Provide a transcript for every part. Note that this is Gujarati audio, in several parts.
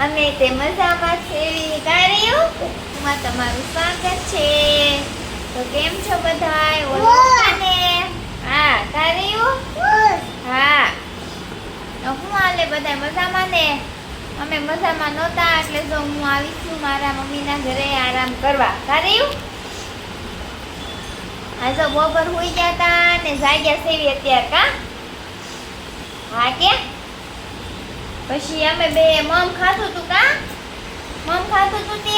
અમે તે મજામાં છે કાર્યું માં તમારું સ્વાગત છે તો કેમ છો બધાય ઓળખાને હા કાર્યું હા તો હું હાલે બધાય મજામાં ને અમે મજામાં નહોતા એટલે જો હું આવી છું મારા મમ્મીના ઘરે આરામ કરવા કાર્યું આ જો બપોર હોઈ ગયા હતા ને જાગ્યા સેવી અત્યારે કા હા કે પછી અમે બે મમ ખાતું તું કા મમ ખાતું તું તે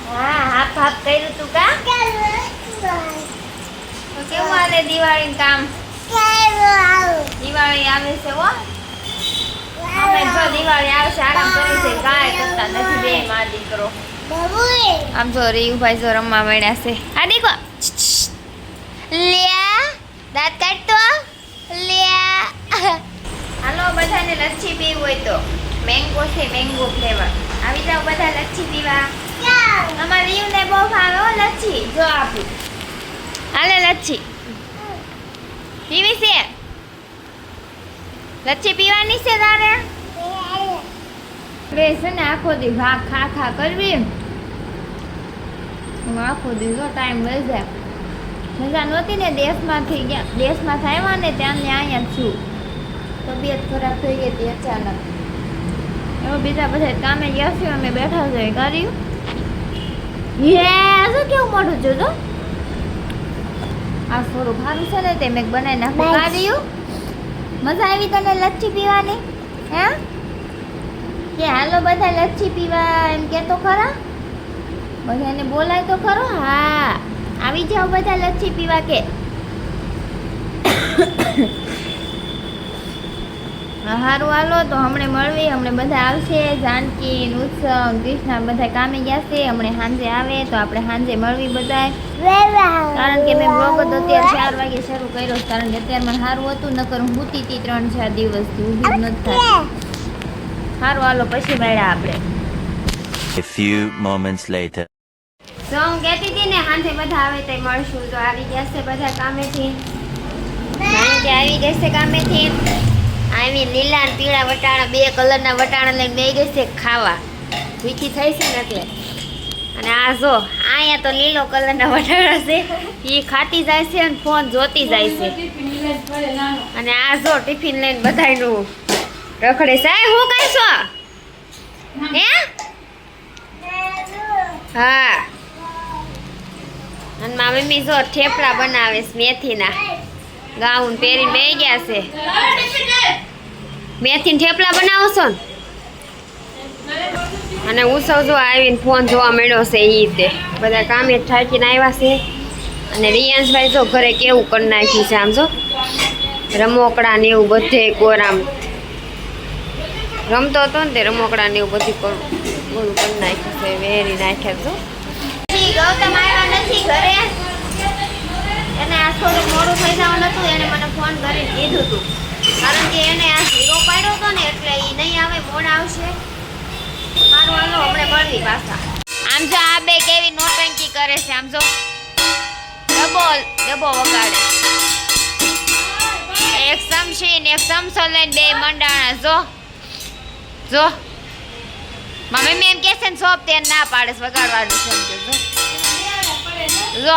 હા હાફ હાફ કર્યું તું કા તો કેવું હાલે દિવાળીનું કામ દિવાળી આવે છે હો અમે જો દિવાળી આવશે આરામ કરી છે કાંઈ કરતા નથી બે માં દીકરો આમ જો રીયુભાઈ જો રમવા મળ્યા છે આ દેખો લ્યા દાંત કાઢતો લ્યા હાલો બધાને લચ્છી પીવું હોય તો મેંગો છે મેંગો ફ્લેવર આવી જાવ બધા લચ્છી પીવા અમારે રીયુને બહુ ભાવે હો લચ્છી જો આપું હાલે લચ્છી પીવી છે લચ્છી પીવાની છે તારે બે છે ને આખો દી ભાગ ખા ખા કરવી આખો દી જો ટાઈમ વહી જાય મજા નહોતી ને દેશમાંથી આવ્યા ને ત્યાં અહીંયા છું તબિયત ખરાબ થઈ ગઈ હતી અચાનક એવો બીજા બધા કામે ગયા છે અમે બેઠા છે કર્યું શું કેવું મોઢું જોજો આ થોડું ખારું છે ને તે મેં બનાવી નાખું કર્યું મજા આવી તને લચ્છી પીવાની હે કે હાલો બધા લચ્છી પીવા એમ કે તો ખરા બધાને બોલાય તો ખરો હા આવી જાઓ બધા લચ્છી પીવા કે હારું હાલો તો હમણે મળવી હમણે બધા આવશે જાનકી ઉત્સવ કૃષ્ણ બધા કામે ગયા છે હમણે સાંજે આવે તો આપણે સાંજે મળવી બધા કારણ કે મેં બ્લોગ તો અત્યારે 4 વાગે શરૂ કર્યો કારણ કે અત્યારે મને સારું હતું નકર હું સૂતી હતી 3-4 દિવસથી ઊભી નથી થતી સારું હાલો પછી મળ્યા આપણે A few moments later. તો હું કહેતી હતી ને સાંજે બધા આવે તો મળશું તો આવી ગયા છે બધા કામેથી સાંજે આવી ગઈ છે કામેથી આવી લીલા અને પીળા વટાણા બે કલરના વટાણા લઈને બે ગઈ છે ખાવા વીખી થઈ છે ને એટલે અને આ જો અહીંયા તો લીલો કલરના વટાણા છે એ ખાતી જાય છે અને ફોન જોતી જાય છે અને આ જો ટિફિન લઈને બધાયનું રખડે સાહેબ હું કઈ છો હે હા અને મારી મમ્મી જો થેપલા બનાવે છે મેથીના ગાઉન પહેરીને બે ગયા છે મેથી થેપલા બનાવો છો ને અને ઉત્સવ જો આવીને ફોન જોવા મળ્યો છે એ રીતે બધા કામે થાકીને આવ્યા છે અને રિયાંશભાઈ જો ઘરે કેવું કરી નાખ્યું છે આમ જો રમોકડા ને એવું બધે કોરામ રમતો હતો ને તે રમોકડા ને એવું બધું બોલું કરી નાખ્યું છે વેરી નાખ્યા છો ગૌતમ આવ્યા નથી ઘરે એને આ થોડું મોડું થઈ જવાનું હતું એને મને ફોન કરીને કીધું હતું કારણ કે એને આ હીરો પાડ્યો હતો ને એટલે એ નહીં આવે મોડ આવશે મારું હાલો હમણે મળવી પાછા આમ જો આ બે કેવી નોટંકી કરે છે આમ જો ડબો વગાડે એક સમસી ને એક સમસો લઈને બે મંડાણા જો મમ્મી એમ કે છે ને સોપ તે ના પાડે વગાડવાનું સમજે જો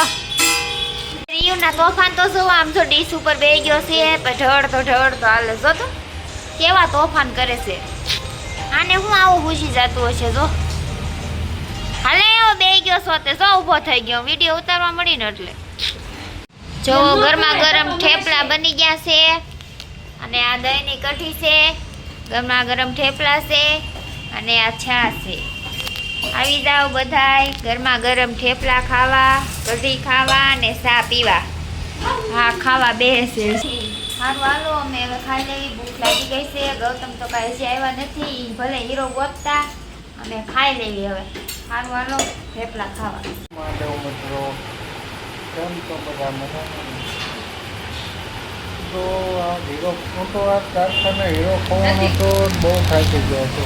રીયુના તોફાન તો જો આમ જો ડીશ ઉપર બેહી ગયો છે ઢળતો હાલે જો તો કેવા તોફાન કરે છે આને હું આવું ઘૂસી જતું હશે જો હાલે એવો બેહી ગયો છો તે જો ઊભો થઈ ગયો વિડીયો ઉતારવા મળી ને એટલે જો ગરમા ગરમ થેપલા બની ગયા છે અને આ દહીંની કઢી છે ગરમા ગરમ થેપલા છે અને આ છાશ છે આવી જાઓ બધાય ગરમા ગરમ થેપલા ખાવા કઢી ખાવા અને ચા પીવા હા ખાવા બેસે સારું હાલો અમે હવે ખાઈ લેવી ભૂખ લાગી ગઈ છે ગૌતમ તો કાંઈ હજી આવ્યા નથી ભલે હીરો ગોતતા અમે ખાઈ લેવી હવે સારું હાલો થેપલા ખાવા તો આ હીરો હું તો આ કારખાને હીરો ખવાનો તો બહુ થાકી ગયો હતો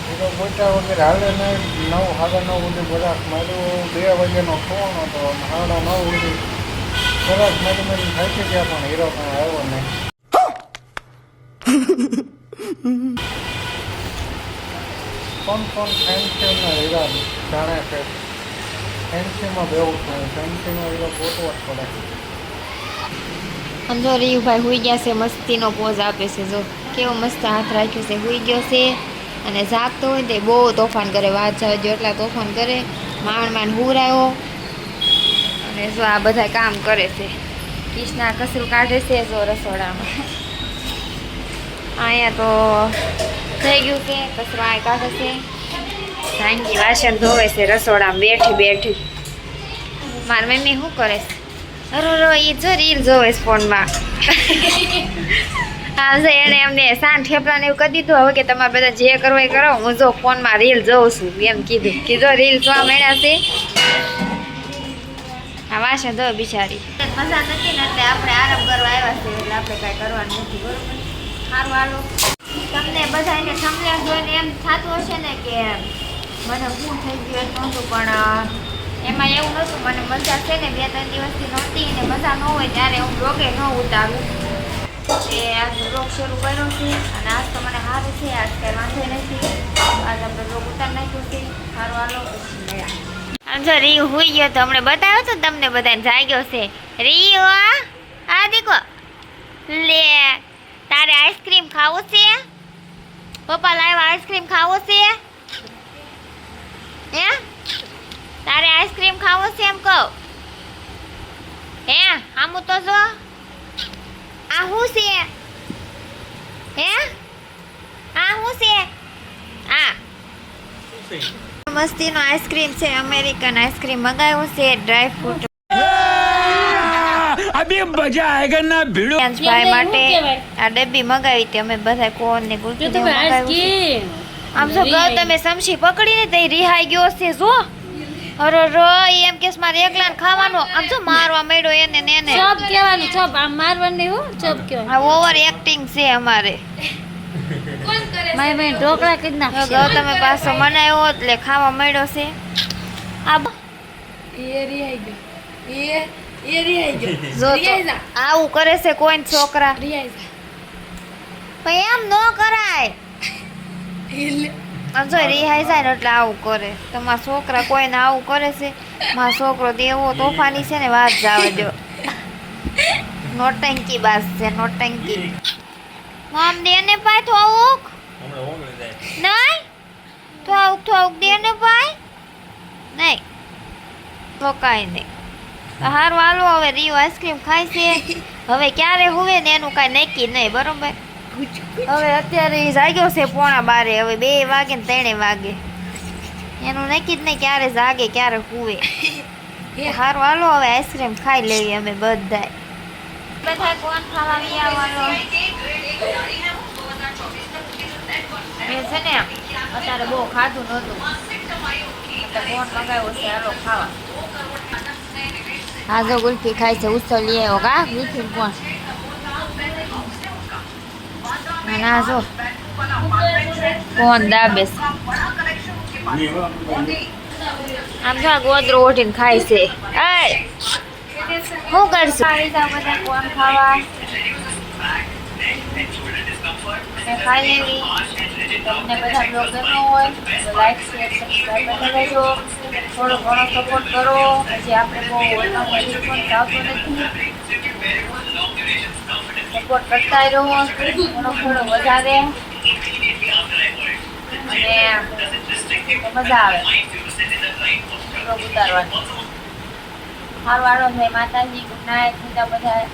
હીરો પહોંચ્યા વગર હાલે ને 9:30 સુધી બરાક માર્યું 2 વાગ્યાનો ખવાનો હતો 9:30 સુધી બરાક મારી થાકી ગયા પણ હીરો કાંઈ આવ્યો નહીં કોણ ફેન્સી ને હીરા જાણે છે. ફેન્સીમાં બેવું થાય, ફેન્સીમાં હીરો ગોતવો જ પડે. આમ જો રીયુભાઈ હુઈ ગયા છે, મસ્તીનો પોઝ આપે છે. જો કેવો મસ્ત હાથ રાખ્યો છે, હુઈ ગયો છે. અને જાગતો હોય ને તે બહુ તોફાન કરે, વાત જાવ એટલા તોફાન કરે. માંડ હુરાયો. અને જો આ બધા કામ કરે છે. કૃષ્ણા કચરું કાઢે છે જો રસોડામાં. અહીંયા તો થઈ ગયું છે, કચરો આ કાઢે છે. જાનકી વાસણ ધોવે છે રસોડામાં બેઠી. મારી મમ્મી શું કરે છે? અરો એ જો રીલ જોવે છે ફોનમાં. હા છે એને એમને સાંજ થેપલાને એવું કરી દીધું. હવે કે તમારે બધા જે કરવું એ કરો, હું જો ફોનમાં રીલ જોઉં છું એમ કીધું. કીધો રીલ જોવા મળ્યા છે. આ વાસણ ધોવે બિચારી. મજા નથી ને એટલે આપણે આરામ કરવા આવ્યા છે, એટલે આપણે કાંઈ કરવાનું નથી. બરોબર? સારું હાલો. તમને બધાને સમજ્યા જોઈને એમ થતું હશે ને કે મને શું થઈ ગયું એટલું નહોતું, પણ એમાં એવું નહોતું. મને મજા છે ને 2-3 દિવસથી નહોતી, ને મજા ન હોય ત્યારે હું બ્લોગે ન ઉતારું. એ આજ બ્લોગ શરૂ કર્યો છે અને આજ તો મને સારું છે, આજ કંઈ વાંધો નથી. આજ આપણે બ્લોગ ઉતાર નાખ્યો છે. સારું હાલો પછી મળ્યા. આમ જો રીયુ હોઈ ગયો તો હમણાં બતાવ્યો તો તમને બધાને જાગ્યો છે. રીયુ આ દેખો લે, તારે આઈસ્ક્રીમ ખાવું છે? પપ્પા લાવ્યા આઈસ્ક્રીમ ખાવું છે? હે તારે આઈસ્ક્રીમ ખાવું છે એમ કહું? હે આમું તો જો આ શું છે? હે આ શું છે? આ મસ્તીનો આઈસ્ક્રીમ છે, અમેરિકન આઈસ્ક્રીમ મંગાવ્યો છે, ડ્રાય ફ્રૂટ. अभी मजा आएगा ना भिड़ो. ભાઈ માટે આ ડબ્બી મંગાવી હતી અમે બધા, કોન ને ગુલકી ને મંગાવ્યું. આમ જો ગયો તમે સમસી પકડીને તે રિહાઈ ગયો છે. જો અરે રો એમ કેસ મારે એકલાને ખાવાનો. આમ જો મારવા મળ્યો એને ને એને. ચોપ કહેવાનું, ચોપ આમ મારવાનું નહીં હો, ચોપ કહેવાનું. આ ઓવર એક્ટિંગ છે અમારે. મારી બેન ઢોકળા કરી નાખશે. ગયો તમે પાછો મનાયો એટલે ખાવા મળ્યો છે. આ જો તો આવું કરે છે કોઈ છોકરા. પણ એમ ન કરાય. આમ જો રિહાઈ જાય ને એટલે આવું કરે. તમારા છોકરા કોઈને આવું કરે છે? મારો છોકરો તો એવો તોફાની છે ને વાત જાવ દો. નોટંકી બાસ છે, નોટંકી. મમ દે ને પાય થોક નહીં, થોક દે ને પાય નહીં, થોકાય નહીં. હારું હાલો હવે રીયુ આઈસ્ક્રીમ ખાય છે. હવે ક્યારે હુવે ને એનું કાંઈ નક્કી નહીં. બરોબર? હવે અત્યારે જાગ્યો છે 11:30. હવે 2 વાગે ને 3 વાગે એનું નક્કી જ નહીં ક્યારે જાગે ક્યારે હુવે. સારું હાલો હવે આઈસ્ક્રીમ ખાઈ લેવી અમે બધા. કોણ ખાવા આવવાનો એ છે ને અત્યારે બહુ ખાધું નહોતું, કોણ મંગાવ્યો છે હાલો ખાવા. હા જો ગુલ્ફી ખાય છે. ઉત્સવ લઈ આવ્યો કા ગુલ્ફી કોણ? ના જો કોણ દાબે છે. આમ જો ગોદરો ઓઢીને ખાય છે. શું કરશું? બધા કોણ ખાવા ખાઈ લેવી. તમને બધા બ્લોગ ગમ્યો હોય તો લાઈક શેર સબસ્ક્રાઈબ કરી દેજો. થોડો ઘણો સપોર્ટ કરો. પછી આપણે બહુ ઓલમાં પણ આવતો નથી. સપોર્ટ કરતા રહો, થોડો વધારે અને મજા આવે બ્લોગ ઉતારવાની. સારું હાલો જય માતાજી, ગુડ નાઇટ બધા.